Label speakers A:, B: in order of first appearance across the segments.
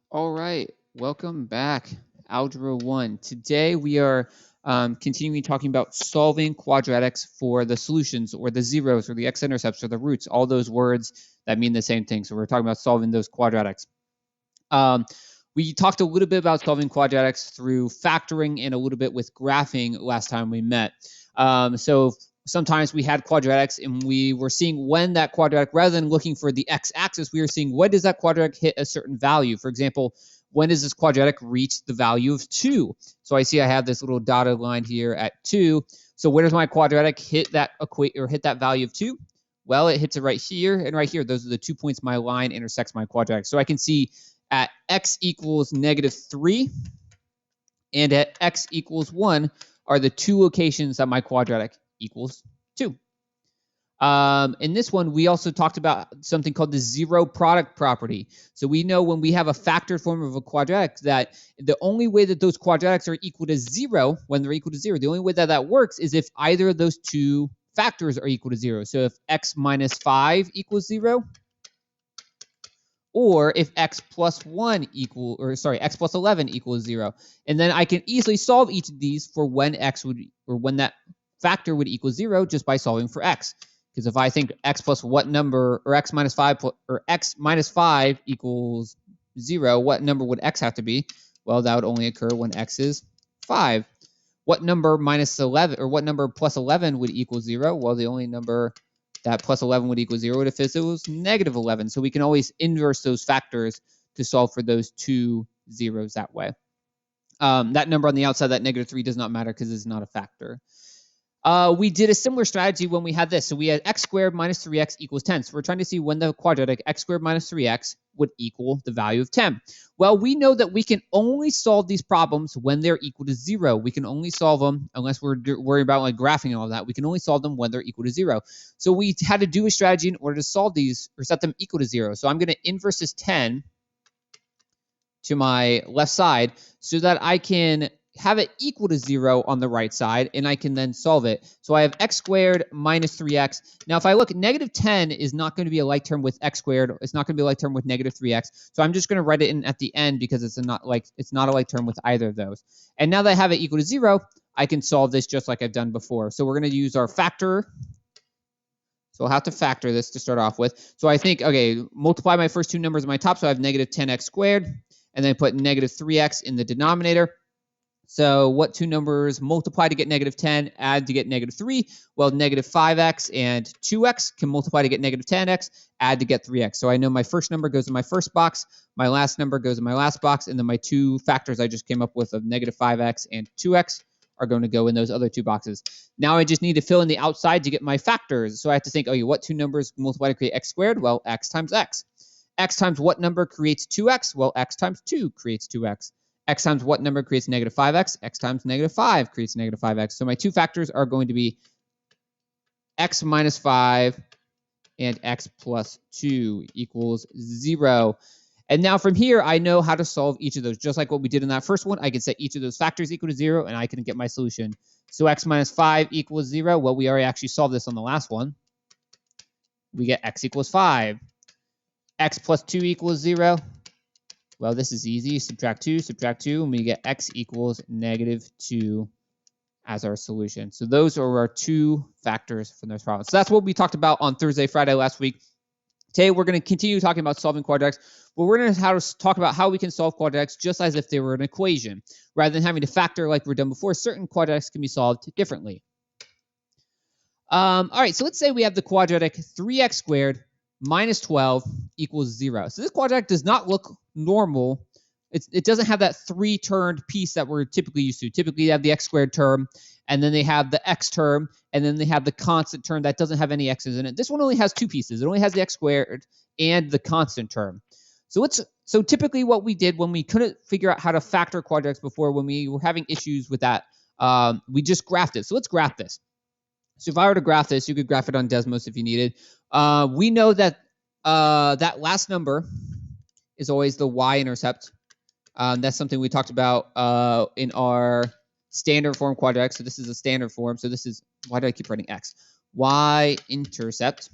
A: All right, welcome back, Algebra 1. Today we are continuing talking about solving quadratics for the solutions or the zeros or the x-intercepts or the roots, all those words that mean the same thing. So we're talking about solving those quadratics. Um, we talked a little bit about solving quadratics through factoring and a little bit with graphing last time we met. So sometimes we had quadratics and we were seeing when that quadratic, rather than looking for the x-axis, we were seeing when does that quadratic hit a certain value. For example, when does this quadratic reach the value of 2? So I see I have this little dotted line here at 2. So where does my quadratic hit that hit that value of 2? Well, it hits it right here and right here. Those are the 2 points my line intersects my quadratic. So I can see at x equals -3 and at x equals 1 are the two locations that my quadratic equals 2. In this one, we also talked about something called the zero product property. So we know when we have a factored form of a quadratic that the only way that those quadratics are equal to 0, when they're equal to 0, the only way that that works is if either of those two factors are equal to 0. So if x minus 5 equals 0, or if x plus 1 x plus 11 equals 0. And then I can easily solve each of these for when x would, or when that factor would equal 0 just by solving for x. Because if I think x plus what number, or x minus 5, or x minus 5 equals 0, what number would x have to be? Well, that would only occur when x is 5. What number minus 11, or what number plus 11 would equal 0? Well, the only number that plus 11 would equal 0 if it was negative 11. So we can always inverse those factors to solve for those two zeros that way. That number on the outside, that -3, does not matter because it's not a factor. We did a similar strategy when we had this. So we had x squared minus 3x equals 10. So we're trying to see when the quadratic x squared minus 3x would equal the value of 10. Well, we know that we can only solve these problems when they're equal to 0. We can only solve them, unless we're worried about like graphing and all that, we can only solve them when they're equal to 0. So we had to do a strategy in order to solve these or set them equal to 0. So I'm going to inverse this 10 to my left side so that I can have it equal to 0 on the right side, and I can then solve it. So I have x squared minus 3x. Now, if I look, negative 10 is not going to be a like term with x squared. It's not going to be a like term with negative 3x. So I'm just going to write it in at the end because it's not a like term with either of those. And now that I have it equal to 0, I can solve this just like I've done before. So we're going to use our factor. So I'll have to factor this to start off with. So I think, okay, multiply my first two numbers on my top. So I have negative 10x squared, and then put negative 3x in the denominator. So what two numbers multiply to get negative 10, add to get negative 3? Well, negative 5x and 2x can multiply to get negative 10x, add to get 3x. So I know my first number goes in my first box, my last number goes in my last box, and then my two factors I just came up with of negative 5x and 2x are going to go in those other two boxes. Now I just need to fill in the outside to get my factors. So I have to think, okay, what two numbers multiply to create x squared? Well, x times x. X times what number creates 2x? Well, x times 2 creates 2x. X times what number creates negative 5x? X times negative 5 creates negative 5x. So my two factors are going to be x minus 5 and x plus 2 equals 0. And now from here, I know how to solve each of those. Just like what we did in that first one, I can set each of those factors equal to 0, and I can get my solution. So x minus 5 equals 0. Well, we already actually solved this on the last one. We get x equals 5. X plus 2 equals 0. Well, this is easy. Subtract 2, and we get x equals negative 2 as our solution. So those are our two factors from those problems. So that's what we talked about on Thursday, Friday last week. Today, we're going to continue talking about solving quadratics, but we're going to talk about how we can solve quadratics just as if they were an equation. Rather than having to factor like we've done before, certain quadratics can be solved differently. All right, so let's say we have the quadratic 3x squared minus 12 equals 0. So this quadratic does not look normal. It doesn't have that three-turned piece that we're typically used to. Typically, they have the x squared term, and then they have the x term, and then they have the constant term that doesn't have any x's in it. This one only has two pieces. It only has the x squared and the constant term. So typically what we did when we couldn't figure out how to factor quadratics before, when we were having issues with that, we just graphed it. So let's graph this. So if I were to graph this, you could graph it on Desmos if you needed. We know that that last number is always the y-intercept. That's something we talked about in our standard form quadratic. So this is a standard form. So this is, why do I keep writing x? Y-intercept.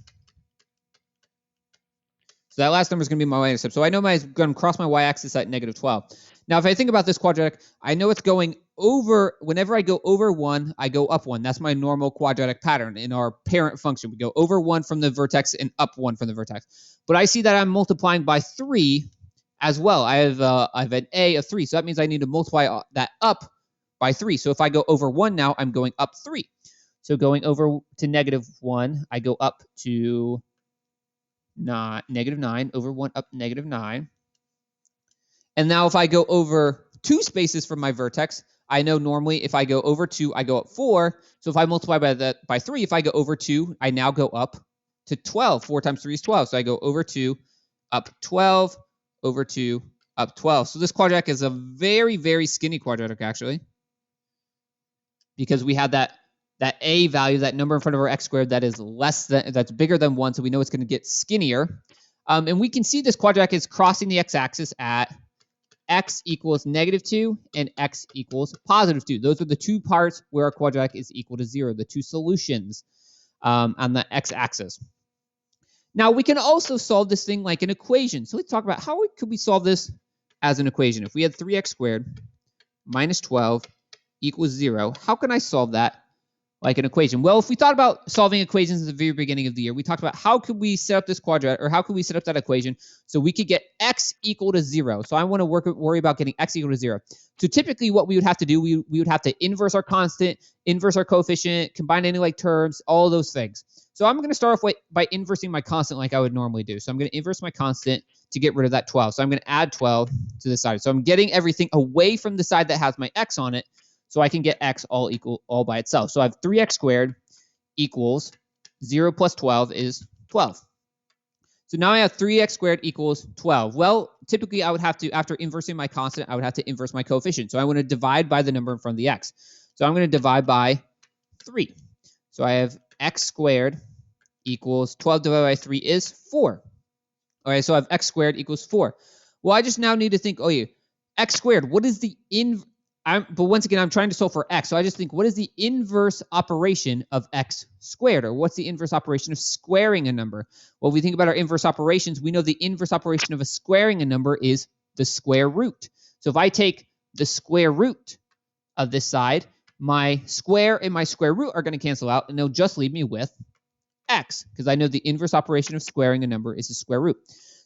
A: So that last number is going to be my y-intercept. So I know I'm going to cross my y-axis at negative 12. Now, if I think about this quadratic, I know it's going over, whenever I go over 1, I go up 1. That's my normal quadratic pattern in our parent function. We go over 1 from the vertex and up 1 from the vertex. But I see that I'm multiplying by 3 as well. I have an a of 3. So that means I need to multiply that up by 3. So if I go over 1 now, I'm going up 3. So going over to negative 1, I go up to negative 9, over 1 up negative 9. And now if I go over 2 spaces from my vertex, I know normally if I go over 2, I go up 4. So if I multiply by 3, if I go over 2, I now go up to 12. 4 times 3 is 12. So I go over 2, up 12, over 2, up 12. So this quadratic is a very, very skinny quadratic, actually, because we have that a value, that number in front of our x squared that is that's bigger than 1, so we know it's going to get skinnier. And we can see this quadratic is crossing the x-axis at x equals negative 2 and x equals positive 2. Those are the two parts where our quadratic is equal to 0, the two solutions on the x-axis. Now, we can also solve this thing like an equation. So let's talk about how could we solve this as an equation. If we had 3x squared minus 12 equals 0, how can I solve that like an equation? Well, if we thought about solving equations at the very beginning of the year, we talked about how could we set up this quadratic, or how could we set up that equation so we could get x equal to 0. So I want to worry about getting x equal to 0. So typically what we would have to do, we would have to inverse our constant, inverse our coefficient, combine any like terms, all of those things. So I'm going to start off by inversing my constant like I would normally do. So I'm going to inverse my constant to get rid of that 12. So I'm going to add 12 to the side. So I'm getting everything away from the side that has my x on it, so I can get x all by itself. So I have 3x squared equals 0 plus 12 is 12. So now I have 3x squared equals 12. Well, typically I would have to, after inversing my constant, I would have to inverse my coefficient. So I want to divide by the number in front of the x. So I'm going to divide by 3. So I have x squared equals 12 divided by 3 is 4. All right, so I have x squared equals 4. Well, I just now need to think, oh yeah, x squared, what is the but once again, I'm trying to solve for x. So I just think, what is the inverse operation of x squared? Or what's the inverse operation of squaring a number? Well, if we think about our inverse operations, we know the inverse operation of a squaring a number is the square root. So if I take the square root of this side, my square and my square root are going to cancel out, and they'll just leave me with x, because I know the inverse operation of squaring a number is the square root.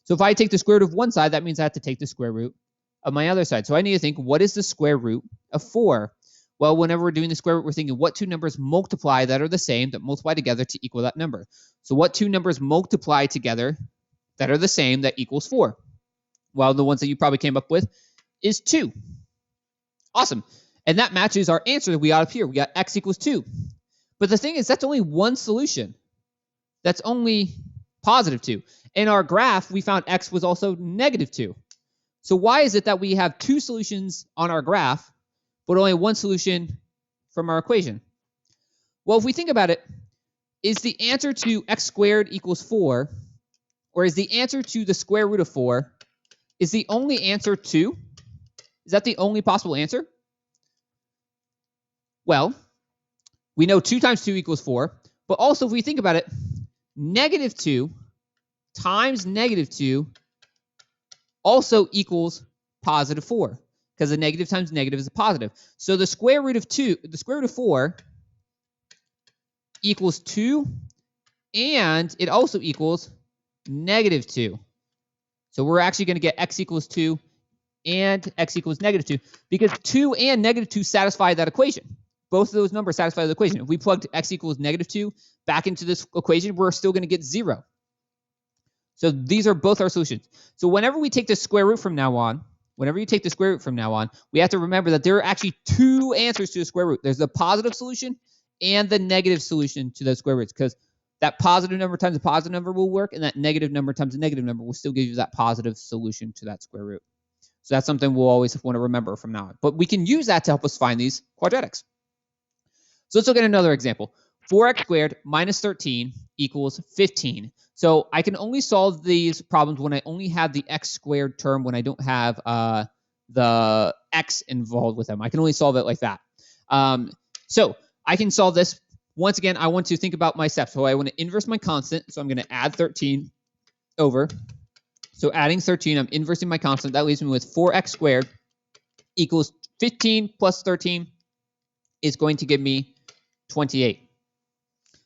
A: So if I take the square root of one side, that means I have to take the square root of my other side. So I need to think, what is the square root of 4? Well, whenever we're doing the square root, we're thinking what two numbers multiply that are the same, that multiply together to equal that number. So what two numbers multiply together that are the same that equals 4? Well, the ones that you probably came up with is 2. Awesome. And that matches our answer that we got up here. We got x equals 2. But the thing is, that's only one solution. That's only positive 2. In our graph, we found x was also negative 2. So why is it that we have two solutions on our graph, but only one solution from our equation? Well, if we think about it, is the answer to x squared equals 4, or is the answer to the square root of 4, is the only answer 2? Is that the only possible answer? Well, we know 2 times 2 equals 4, but also if we think about it, negative 2 times negative 2 also equals positive 4, because a negative times negative is a positive. So the square root of 4 equals 2, and it also equals negative 2. So we're actually going to get x equals 2 and x equals negative 2, because 2 and negative 2 satisfy that equation. Both of those numbers satisfy the equation. If we plugged x equals negative 2 back into this equation, we're still going to get 0. So these are both our solutions. So whenever we take the square root from now on, we have to remember that there are actually two answers to the square root. There's the positive solution and the negative solution to those square roots, because that positive number times a positive number will work, and that negative number times a negative number will still give you that positive solution to that square root. So that's something we'll always want to remember from now on. But we can use that to help us find these quadratics. So let's look at another example. 4x squared minus 13 equals 15. So I can only solve these problems when I only have the x squared term, when I don't have the x involved with them. I can only solve it like that. So I can solve this. Once again, I want to think about my steps. So I want to inverse my constant. So I'm going to add 13 over So adding 13, I'm inversing my constant. That leaves me with 4x squared equals 15 plus 13 is going to give me 28.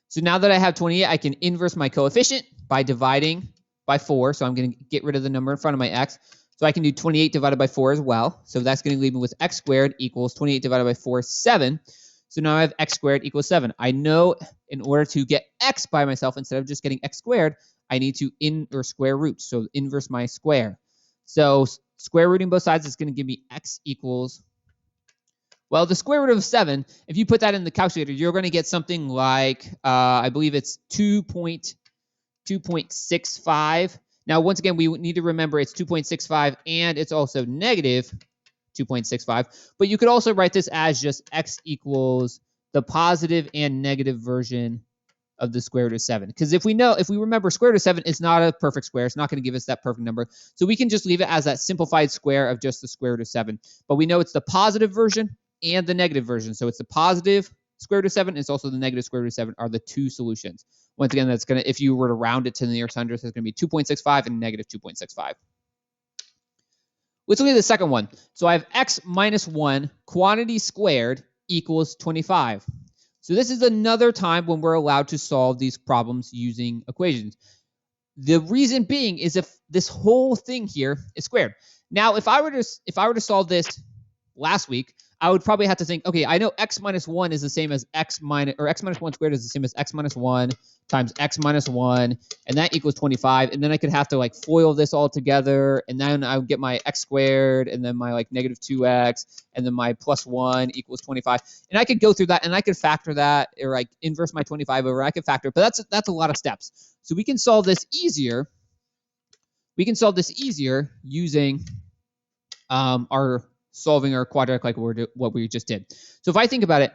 A: So now that I have 28, I can inverse my coefficient by dividing by 4. So I'm going to get rid of the number in front of my x. So I can do 28 divided by 4 as well. So that's going to leave me with x squared equals 28 divided by 4 is 7. So now I have x squared equals 7. I know in order to get x by myself, instead of just getting x squared, I need to square root. So inverse my square. So square rooting both sides is going to give me x equals, well, the square root of 7, if you put that in the calculator, you're going to get something like, I believe it's 2.65. Now, once again, we need to remember it's 2.65 and it's also negative 2.65. But you could also write this as just x equals the positive and negative version of the square root of 7. Because if we remember, square root of 7 is not a perfect square. It's not going to give us that perfect number. So we can just leave it as that simplified square of just the square root of 7. But we know it's the positive version and the negative version. So it's the positive square root of 7. It's also the negative square root of 7 are the two solutions. Once again, that's going to, if you were to round it to the nearest hundredth, it's going to be 2.65 and negative 2.65. Let's look at the second one. So I have x minus 1 quantity squared equals 25. So this is another time when we're allowed to solve these problems using equations. The reason being is if this whole thing here is squared. Now, if I were to solve this last week, I would probably have to think, okay, I know x minus 1 is the same as x minus 1 squared is the same as x minus 1 times x minus 1, and that equals 25. And then I could have to like FOIL this all together, and then I would get my x squared, and then my like negative 2x, and then my plus 1 equals 25. And I could go through that, and I could factor that, or like inverse my 25 over. I could factor it, but that's a lot of steps. So we can solve this easier. We can solve this easier using solving our quadratic like what we just did. So if I think about it,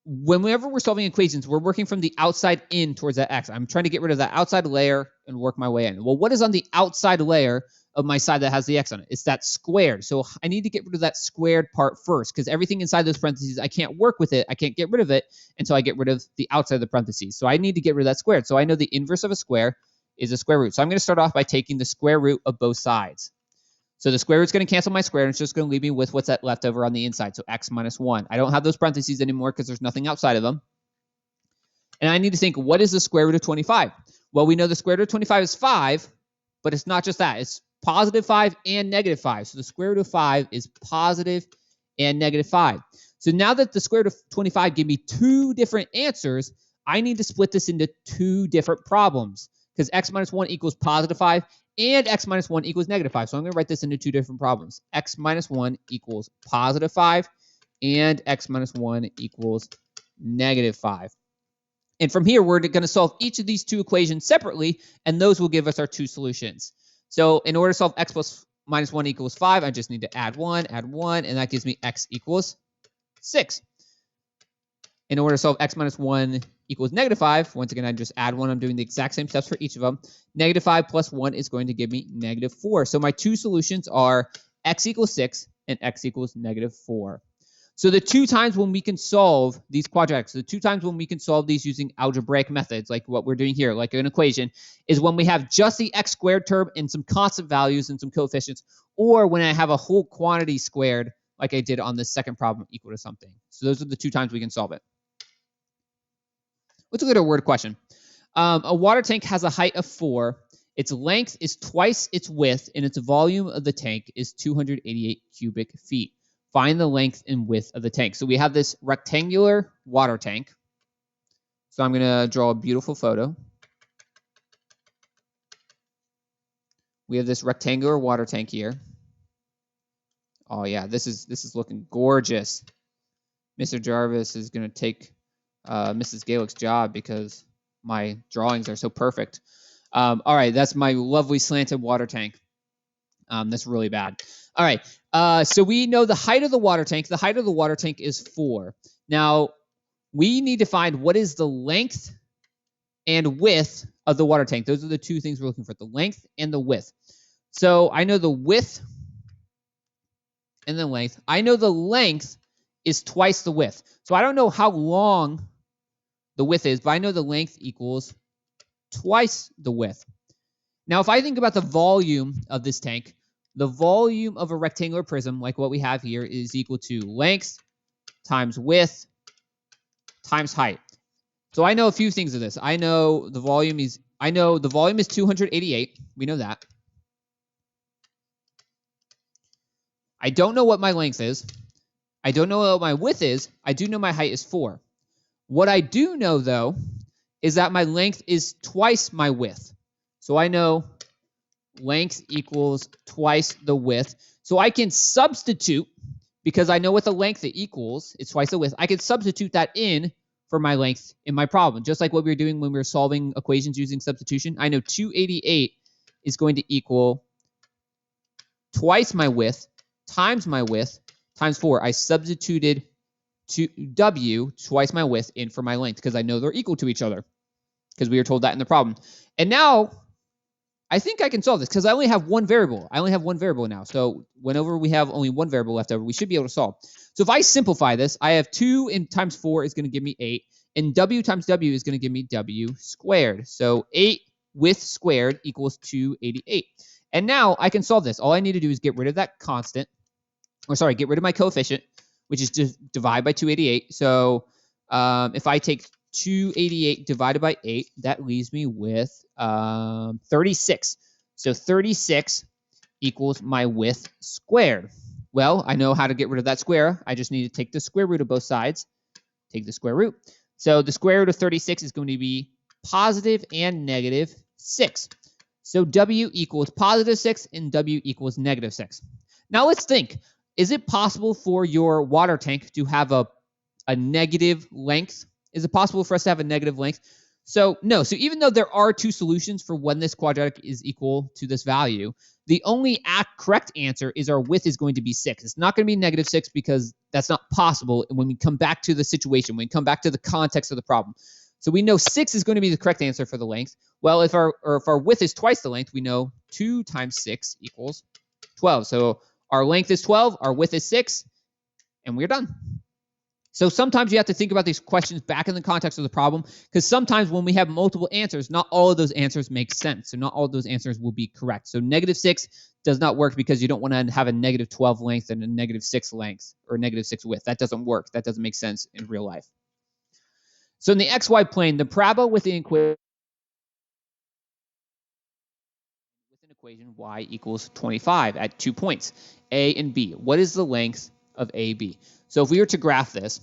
A: whenever we're solving equations, we're working from the outside in towards that x. I'm trying to get rid of that outside layer and work my way in. Well, what is on the outside layer of my side that has the x on it? It's that squared. So I need to get rid of that squared part first, because everything inside those parentheses, I can't work with it. I can't get rid of it until I get rid of the outside of the parentheses. So I need to get rid of that squared. So I know the inverse of a square is a square root. So I'm going to start off by taking the square root of both sides. So the square root's going to cancel my square, and it's just going to leave me with what's that left over on the inside. So x minus 1. I don't have those parentheses anymore because there's nothing outside of them. And I need to think, what is the square root of 25? Well, we know the square root of 25 is 5, but it's not just that. It's positive 5 and negative 5. So the square root of 5 is positive and negative 5. So now that the square root of 25 gave me two different answers, I need to split this into two different problems, because x minus 1 equals positive 5 and x minus 1 equals negative 5. So I'm going to write this into two different problems. X minus 1 equals positive 5 and x minus 1 equals negative 5. And from here, we're going to solve each of these two equations separately, and those will give us our two solutions. So in order to solve x minus 1 equals 5, I just need to add 1, and that gives me x equals 6. In order to solve x minus 1 equals negative 5, once again, I just add 1. I'm doing the exact same steps for each of them. Negative 5 plus 1 is going to give me negative 4. So my two solutions are x equals 6 and x equals negative 4. So the two times when we can solve these quadratics, the two times when we can solve these using algebraic methods, like what we're doing here, like an equation, is when we have just the x squared term and some constant values and some coefficients, or when I have a whole quantity squared, like I did on this second problem, equal to something. So those are the two times we can solve it. Let's look at a word question. A water tank has a height of 4. Its length is twice its width, and its volume of the tank is 288 cubic feet. Find the length and width of the tank. So we have this rectangular water tank. So I'm going to draw a beautiful photo. We have this rectangular water tank here. Oh yeah, this is looking gorgeous. Mr. Jarvis is going to take Mrs. Gaelick's job because my drawings are so perfect. All right, that's my lovely slanted water tank. That's really bad. All right, so we know the height of the water tank. The height of the water tank is 4. Now, we need to find what is the length and width of the water tank. Those are the two things we're looking for, the length and the width. So I know the width and the length. I know the length is twice the width. So I don't know how long the width is, but I know the length equals twice the width. Now, if I think about the volume of this tank, the volume of a rectangular prism, like what we have here, is equal to length times width times height. So I know a few things of this. I know the volume is 288. We know that. I don't know what my length is. I don't know what my width is. I do know my height is 4. What I do know, though, is that my length is twice my width. So I know length equals twice the width. So I can substitute, because I know what the length it equals, it's twice the width, I can substitute that in for my length in my problem. Just like what we were doing when we were solving equations using substitution. I know 288 is going to equal twice my width times my width times 4. I substituted W, twice my width, in for my length because I know they're equal to each other because we were told that in the problem. And now I think I can solve this because I only have one variable. I only have one variable now. So whenever we have only one variable left over, we should be able to solve. So if I simplify this, I have 2 times 4 is going to give me 8. And W times W is going to give me W squared. So 8 width squared equals 288. And now I can solve this. All I need to do is get rid of that constant. Or sorry, get rid of my coefficient, which is just divide by 288. So if I take 288 divided by 8, that leaves me with 36. So 36 equals my width squared. Well, I know how to get rid of that square. I just need to take the square root of both sides. Take the square root. So the square root of 36 is going to be positive and negative 6. So W equals positive 6 and W equals negative 6. Now let's think. Is it possible for your water tank to have a negative length? Is it possible for us to have a negative length? So no. So even though there are two solutions for when this quadratic is equal to this value, the only correct answer is our width is going to be 6. It's not going to be negative 6 because that's not possible when we come back to the situation, when we come back to the context of the problem. So we know 6 is going to be the correct answer for the length. Well, if our width is twice the length, we know 2 times 6 equals 12. So our length is 12, our width is 6, and we're done. So sometimes you have to think about these questions back in the context of the problem, because sometimes when we have multiple answers, not all of those answers make sense. So not all of those answers will be correct. So negative 6 does not work because you don't want to have a negative 12 length and a negative 6 length or negative 6 width. That doesn't work. That doesn't make sense in real life. So in the xy plane, the parabola with an equation y equals 25 at 2 points, A and B. What is the length of AB? So if we were to graph this,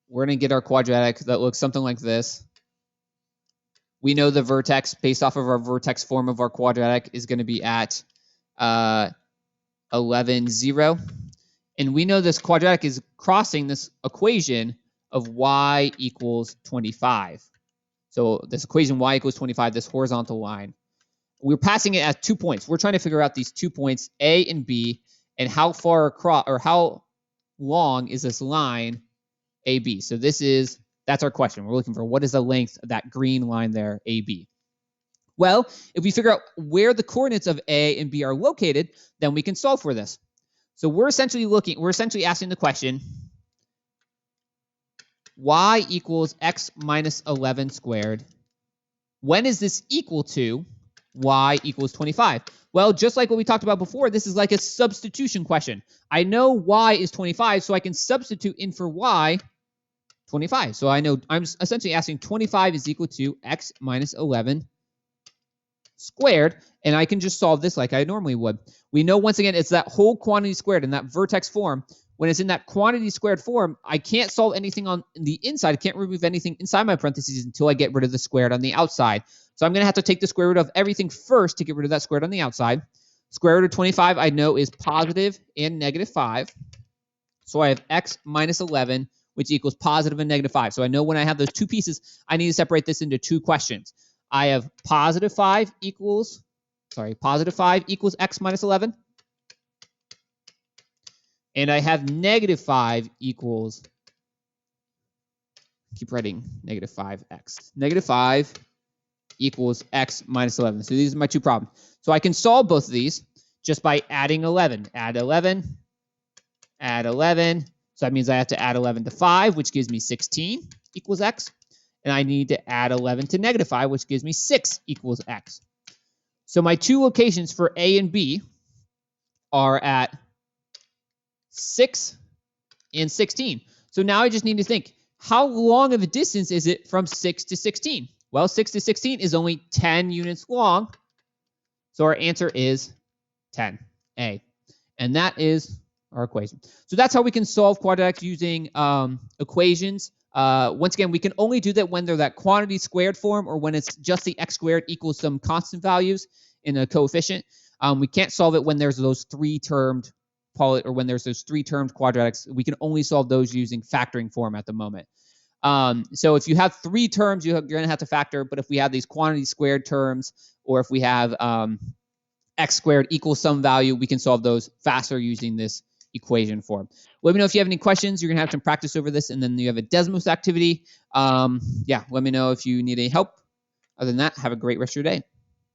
A: we're going to get our quadratic that looks something like this. We know the vertex, based off of our vertex form of our quadratic, is going to be at 11, 0. And we know this quadratic is crossing this equation of y equals 25. So this equation y equals 25, this horizontal line. We're passing it at 2 points. We're trying to figure out these 2 points, A and B, and how far across, or how long is this line AB. So that's our question. We're looking for what is the length of that green line there, AB. Well, if we figure out where the coordinates of A and B are located, then we can solve for this. So we're essentially asking the question, y equals x minus 11 squared. When is this equal to y equals 25? Well, just like what we talked about before, this is like a substitution question. I know y is 25, so I can substitute in for y 25. So I know I'm essentially asking 25 is equal to x minus 11 squared, and I can just solve this like I normally would. We know, once again, it's that whole quantity squared in that vertex form. When it's in that quantity squared form, I can't solve anything on the inside. I can't remove anything inside my parentheses until I get rid of the squared on the outside. So I'm going to have to take the square root of everything first to get rid of that squared on the outside. Square root of 25 I know is positive and negative 5. So I have x minus 11, which equals positive and negative 5. So I know when I have those two pieces, I need to separate this into two questions. I have positive 5 equals x minus 11. And I have negative 5 equals, keep writing negative 5x. Negative 5 equals x minus 11. So these are my two problems. So I can solve both of these just by adding 11. Add 11, add 11. So that means I have to add 11 to 5, which gives me 16 equals x. And I need to add 11 to negative 5, which gives me 6 equals x. So my two locations for A and B are at 6 and 16. So now I just need to think, how long of a distance is it from 6 to 16? Well, 6 to 16 is only 10 units long. So our answer is 10A. And that is our equation. So that's how we can solve quadratics using equations. Once again, we can only do that when they're that quantity squared form or when it's just the x squared equals some constant values in a coefficient. We can't solve it when there's those three-termed quadratics. We can only solve those using factoring form at the moment. So if you have three terms, you're going to have to factor. But if we have these quantity squared terms, or if we have x squared equals some value, we can solve those faster using this equation form. Let me know if you have any questions. You're going to have some practice over this, and then you have a Desmos activity. Yeah, let me know if you need any help. Other than that, have a great rest of your day.